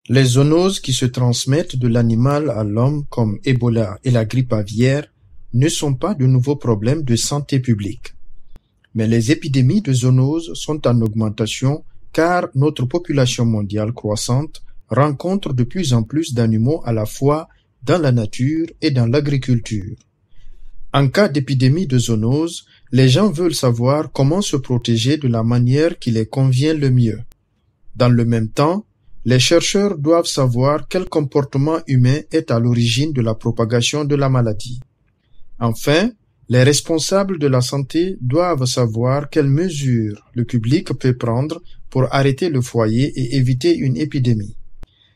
Les zoonoses qui se transmettent de l'animal à l'homme comme Ebola et la grippe aviaire ne sont pas de nouveaux problèmes de santé publique. Mais les épidémies de zoonoses sont en augmentation car notre population mondiale croissante rencontre de plus en plus d'animaux à la fois dans la nature et dans l'agriculture. En cas d'épidémie de zoonose, les gens veulent savoir comment se protéger de la manière qui les convient le mieux. Dans le même temps, les chercheurs doivent savoir quel comportement humain est à l'origine de la propagation de la maladie. Enfin, les responsables de la santé doivent savoir quelles mesures le public peut prendre pour arrêter le foyer et éviter une épidémie.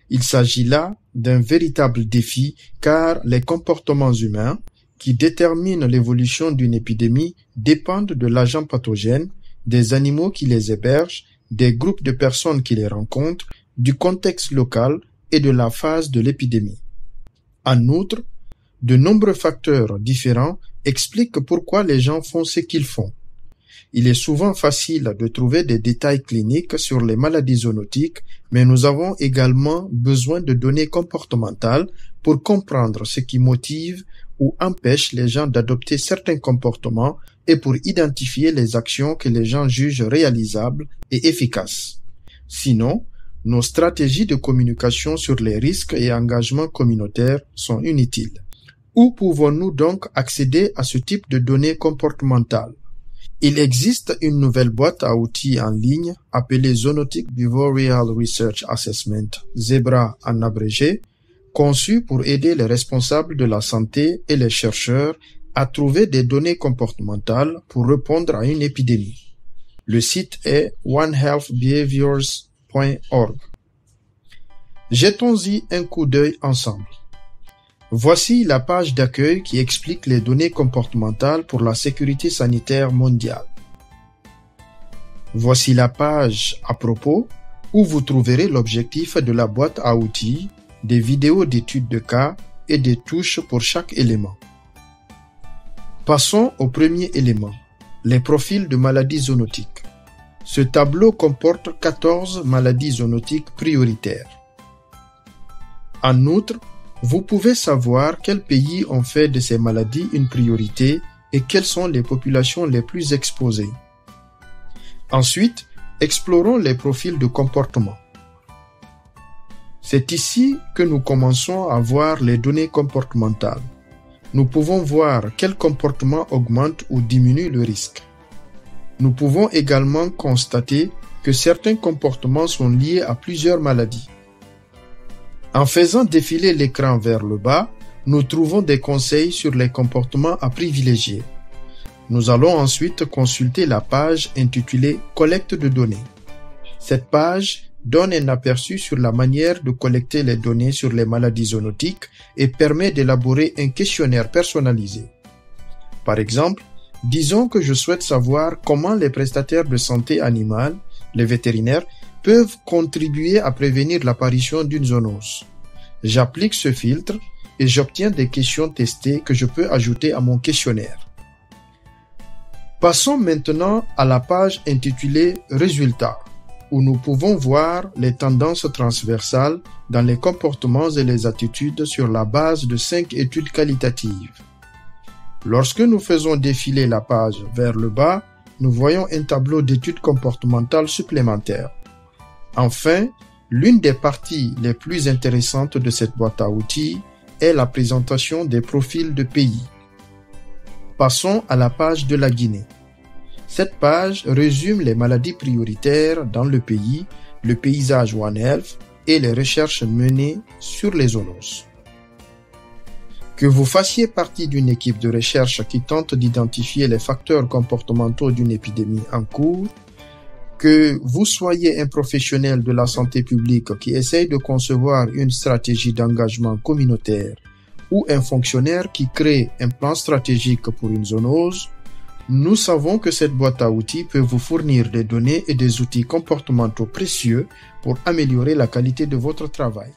Il s'agit là d'un véritable défi car les comportements humains qui déterminent l'évolution d'une épidémie dépendent de l'agent pathogène, des animaux qui les hébergent, des groupes de personnes qui les rencontrent, du contexte local et de la phase de l'épidémie. En outre, de nombreux facteurs différents expliquent pourquoi les gens font ce qu'ils font. Il est souvent facile de trouver des détails cliniques sur les maladies zoonotiques, mais nous avons également besoin de données comportementales pour comprendre ce qui motive ou empêche les gens d'adopter certains comportements et pour identifier les actions que les gens jugent réalisables et efficaces. Sinon, nos stratégies de communication sur les risques et engagements communautaires sont inutiles. Où pouvons-nous donc accéder à ce type de données comportementales? Il existe une nouvelle boîte à outils en ligne appelée Zoonotic Behavioral Research Assessment, ZEBRA en abrégé, conçue pour aider les responsables de la santé et les chercheurs à trouver des données comportementales pour répondre à une épidémie. Le site est onehealthbehaviors.org. Jetons-y un coup d'œil ensemble. Voici la page d'accueil qui explique les données comportementales pour la sécurité sanitaire mondiale. Voici la page à propos où vous trouverez l'objectif de la boîte à outils, des vidéos d'études de cas et des touches pour chaque élément. Passons au premier élément, les profils de maladies zoonotiques. Ce tableau comporte 14 maladies zoonotiques prioritaires. En outre, vous pouvez savoir quels pays ont fait de ces maladies une priorité et quelles sont les populations les plus exposées. Ensuite, explorons les profils de comportement. C'est ici que nous commençons à voir les données comportementales. Nous pouvons voir quel comportement augmente ou diminue le risque. Nous pouvons également constater que certains comportements sont liés à plusieurs maladies. En faisant défiler l'écran vers le bas, nous trouvons des conseils sur les comportements à privilégier. Nous allons ensuite consulter la page intitulée « Collecte de données ». Cette page donne un aperçu sur la manière de collecter les données sur les maladies zoonotiques et permet d'élaborer un questionnaire personnalisé. Par exemple, disons que je souhaite savoir comment les prestataires de santé animale, les vétérinaires, peuvent contribuer à prévenir l'apparition d'une zoonose. J'applique ce filtre et j'obtiens des questions testées que je peux ajouter à mon questionnaire. Passons maintenant à la page intitulée « Résultats » où nous pouvons voir les tendances transversales dans les comportements et les attitudes sur la base de 5 études qualitatives. Lorsque nous faisons défiler la page vers le bas, nous voyons un tableau d'études comportementales supplémentaires. Enfin, l'une des parties les plus intéressantes de cette boîte à outils est la présentation des profils de pays. Passons à la page de la Guinée. Cette page résume les maladies prioritaires dans le pays, le paysage One Health et les recherches menées sur les zoonoses. Que vous fassiez partie d'une équipe de recherche qui tente d'identifier les facteurs comportementaux d'une épidémie en cours, que vous soyez un professionnel de la santé publique qui essaye de concevoir une stratégie d'engagement communautaire ou un fonctionnaire qui crée un plan stratégique pour une zoonose, nous savons que cette boîte à outils peut vous fournir des données et des outils comportementaux précieux pour améliorer la qualité de votre travail.